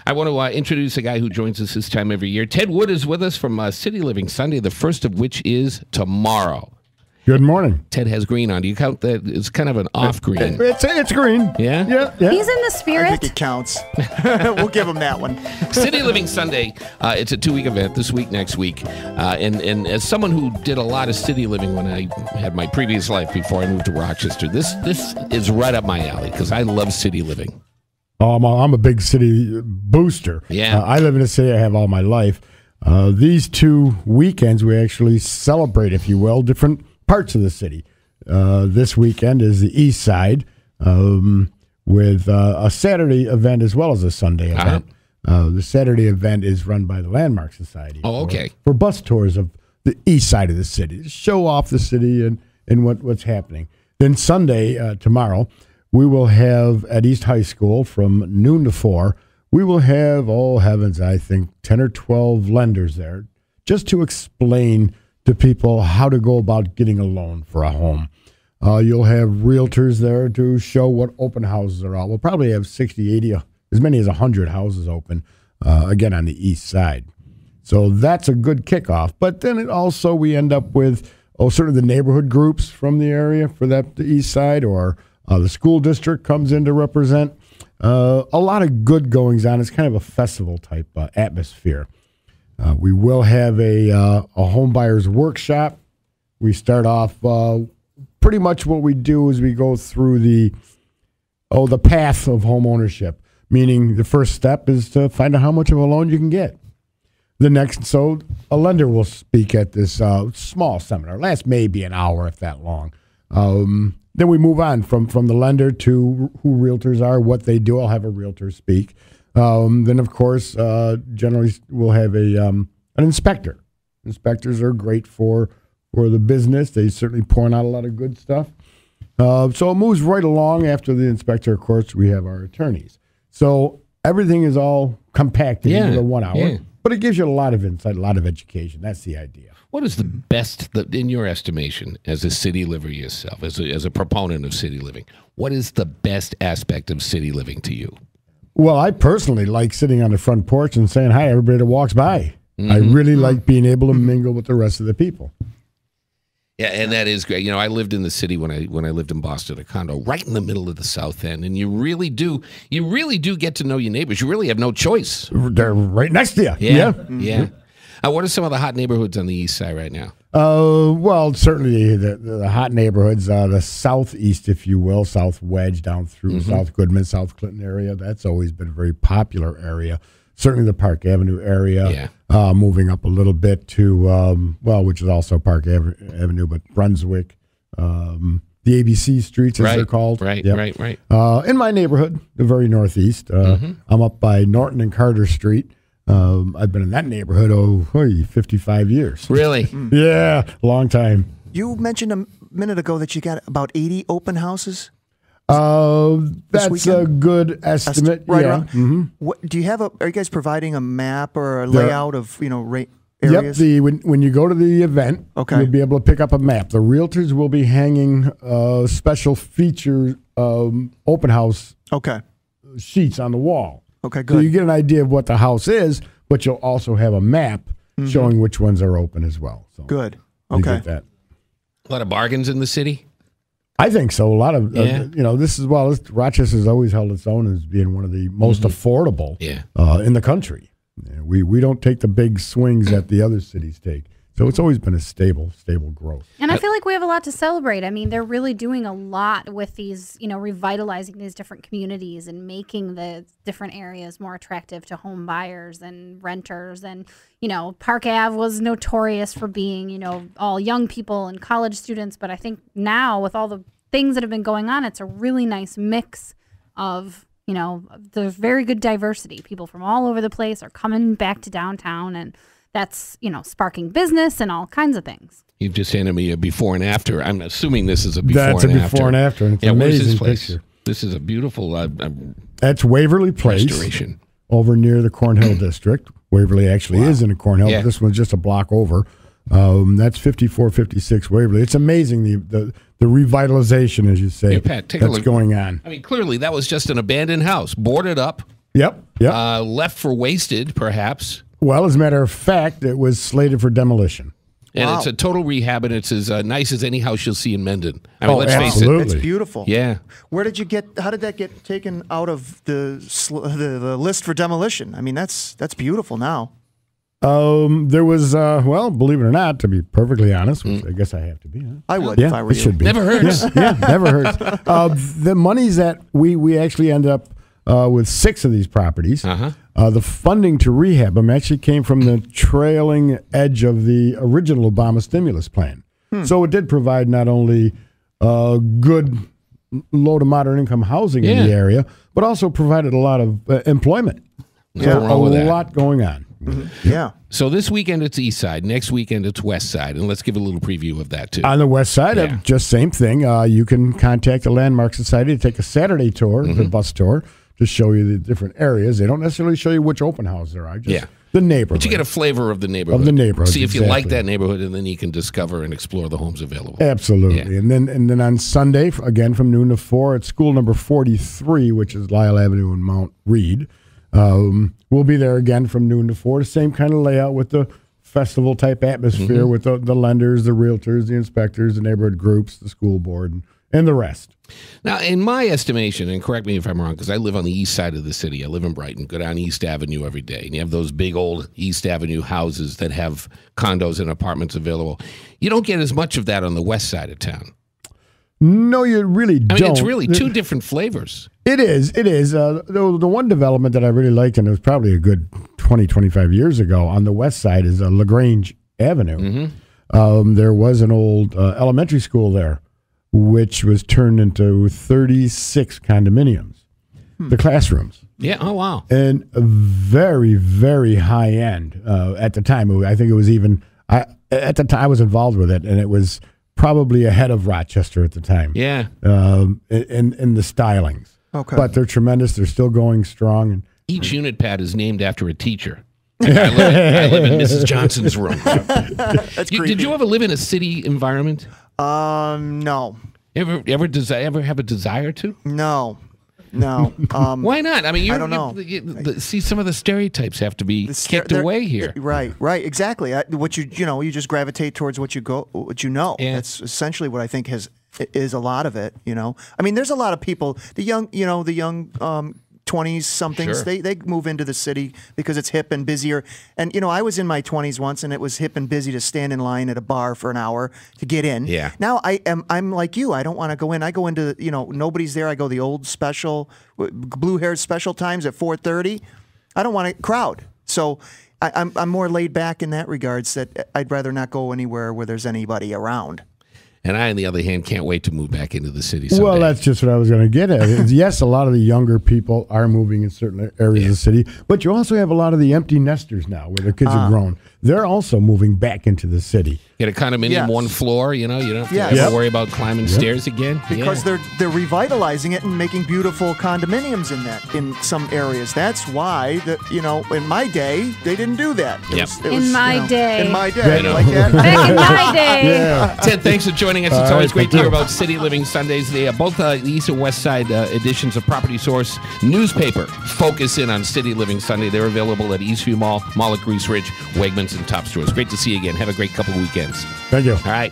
I want to introduce a guy who joins us this time every year. Ted Wood is with us from City Living Sunday, the first of which is tomorrow. Good morning. Ted has green on. Do you count that? It's kind of an off green. It's green. Yeah? Yeah. He's in the spirit. I think it counts. We'll give him that one. City Living Sunday. It's a 2-week event, this week, next week. And as someone who did a lot of city living when I had my previous life before I moved to Rochester, this is right up my alley because I love city living. Oh, I'm a big city booster. Yeah. I live in a city I have all my life. These 2 weekends, we actually celebrate, if you will, different parts of the city. This weekend is the East Side with a Saturday event as well as a Sunday event. The Saturday event is run by the Landmark Society. Oh, okay. For bus tours of the east side of the city, to show off the city and what's happening. Then Sunday, tomorrow, we will have at East High School from noon to 4, we will have, oh heavens, I think 10 or 12 lenders there just to explain to people how to go about getting a loan for a home. You'll have realtors there to show what open houses are out. We'll probably have 60, 80, as many as 100 houses open, again, on the east side. So that's a good kickoff. But then we end up with, sort of the neighborhood groups from the area for the east side, or the school district comes in to represent. A lot of good goings on. It's kind of a festival type atmosphere. We will have a home buyers workshop. We start off pretty much what we do is we go through the path of home ownership, meaning the first step is to find out how much of a loan you can get. So a lender will speak at this small seminar, lasts maybe an hour if that long. Then we move on from the lender to who realtors are, what they do. I'll have a realtor speak. Then, of course, generally we'll have an inspector. Inspectors are great for the business. They certainly point out a lot of good stuff. So it moves right along. After the inspector, of course, we have our attorneys. So everything is all compacted into the 1 hour, but it gives you a lot of insight, a lot of education. That's the idea. What is the best, in your estimation, as a city liver yourself, as a proponent of city living, what is the best aspect of city living to you? Well, I personally like sitting on the front porch and saying hi to everybody that walks by. Mm-hmm. I really like being able to mingle with the rest of the people. Yeah, and that is great. You know, I lived in the city when I lived in Boston, a condo right in the middle of the South End, and you really do get to know your neighbors. You really have no choice. They're right next to you. Yeah. Mm-hmm. What are some of the hot neighborhoods on the east side right now? Well, certainly the hot neighborhoods, the southeast, if you will, South Wedge down through South Goodman, South Clinton area. That's always been a very popular area. Certainly the Park Avenue area. Yeah. Moving up a little bit to, which is also Park Avenue, but Brunswick, the ABC streets, as they're called. Right. In my neighborhood, the very northeast, I'm up by Norton and Carter Street. I've been in that neighborhood 55 years. Really? Yeah, long time. You mentioned a minute ago that you got about 80 open houses. That's a good estimate. Right yeah. around. Mm-hmm. What do you have? Are you guys providing a map or a layout of areas? Yep. When you go to the event, you'll be able to pick up a map. The realtors will be hanging special feature open house sheets on the wall. Okay, good. So you get an idea of what the house is, but you'll also have a map showing which ones are open as well. So good. You get that. A lot of bargains in the city? I think so. A lot of, Rochester's always held its own as being one of the most affordable in the country. We don't take the big swings that the other cities take. So it's always been a stable growth. And I feel like we have a lot to celebrate. I mean, they're really doing a lot with these, revitalizing these different communities and making the different areas more attractive to home buyers and renters. And, Park Ave was notorious for being, all young people and college students. But I think now with all the things that have been going on, it's a really nice mix of, there's very good diversity. People from all over the place are coming back to downtown, and that's, sparking business and all kinds of things. You've just handed me a before and after. I'm assuming this is a before and after. That's a before and after. And it's an amazing picture. This is a beautiful that's Waverly Place. Restoration. Over near the Cornhill District. Waverly actually is in the Cornhill, but this one's just a block over. That's 5456 Waverly. It's amazing the revitalization, as you say, Pat, that's going on. I mean, clearly that was just an abandoned house, boarded up, Yep. Left for wasted, perhaps. Well, as a matter of fact, it was slated for demolition. And Wow. it's a total rehab, and it's as nice as any house you'll see in Mendon. I mean, let's face it. absolutely. It's beautiful. Yeah. Where did you get? How did that get taken out of the list for demolition? I mean, that's beautiful now. There was, well, believe it or not, to be perfectly honest, which I guess I have to be. Huh? I would if I were it you. should be. Never hurts. Yeah, never hurts. The monies that we actually ended up with 6 of these properties. The funding to rehab them actually came from the trailing edge of the original Obama stimulus plan. So it did provide not only good low to moderate income housing in the area, but also provided a lot of employment. Nothing wrong with that. A lot going on. Yeah. So this weekend it's East Side. Next weekend it's West Side. And let's give a little preview of that, too. On the west side, just same thing. You can contact the Landmark Society to take a Saturday tour, the bus tour, to show you the different areas. They don't necessarily show you which open houses there are, just the neighborhood. But you get a flavor of the neighborhood. Of the neighborhood, See if you like exactly. that neighborhood, and then you can discover and explore the homes available. Absolutely. Yeah. And then on Sunday, again from noon to 4, at school number 43, which is Lyle Avenue in Mount Reed. We'll be there again from noon to 4. The same kind of layout with the festival type atmosphere with the lenders, the realtors, the inspectors, the neighborhood groups, the school board, and the rest. Now, in my estimation, and correct me if I'm wrong, because I live on the east side of the city. I live in Brighton. Go down East Avenue every day, and you have those big old East Avenue houses that have condos and apartments available. You don't get as much of that on the west side of town. No, you really don't. I mean, it's really 2 different flavors. It is. The one development that I really liked, and it was probably a good 20, 25 years ago, on the west side is LaGrange Avenue. There was an old elementary school there, which was turned into 36 condominiums, the classrooms. Yeah. Oh, wow. And very, very high end at the time. I think it was even, at the time I was involved with it, and it was probably ahead of Rochester at the time. Yeah. In the stylings. Okay. But they're tremendous. They're still going strong. And Each unit pad is named after a teacher. I live in Mrs. Johnson's room. That's creepy. Did you ever live in a city environment? No. Ever have a desire to? No. Why not? I mean, I don't know. See, some of the stereotypes have to be kicked away here. Right, exactly. What you just gravitate towards what you know. Yeah. That's essentially what I think is a lot of it. I mean, there's a lot of people, the young 20s somethings. Sure. They move into the city because it's hip and busier. And I was in my 20s once, and it was hip and busy to stand in line at a bar for an hour to get in. Yeah. Now I'm like you. I don't want to go in. I go into nobody's there. I go the old special blue hair special times at 4:30. I don't want to crowd. So I'm more laid back in that regards. That I'd rather not go anywhere where there's anybody around. And I, on the other hand, can't wait to move back into the city someday. well, that's just what I was going to get at. Yes, a lot of the younger people are moving in certain areas of the city, but you also have a lot of the empty nesters now where their kids have grown. They're also moving back into the city. Get a condominium, Yes. one floor, you don't have to Yes. ever worry about climbing stairs again. Because they're revitalizing it and making beautiful condominiums in some areas. That's why in my day they didn't do that. In my day. In my day, I know. like that. Back in my day. Ted, thanks for joining us. It's All always right, great to thank hear you. about City Living Sundays. They both the East and West Side editions of Property Source newspaper focus in on City Living Sunday. They're available at Eastview Mall, Mall at Grease Ridge, Wegmans, and Top Stores. Great to see you again. Have a great couple of weekends. Thank you. All right.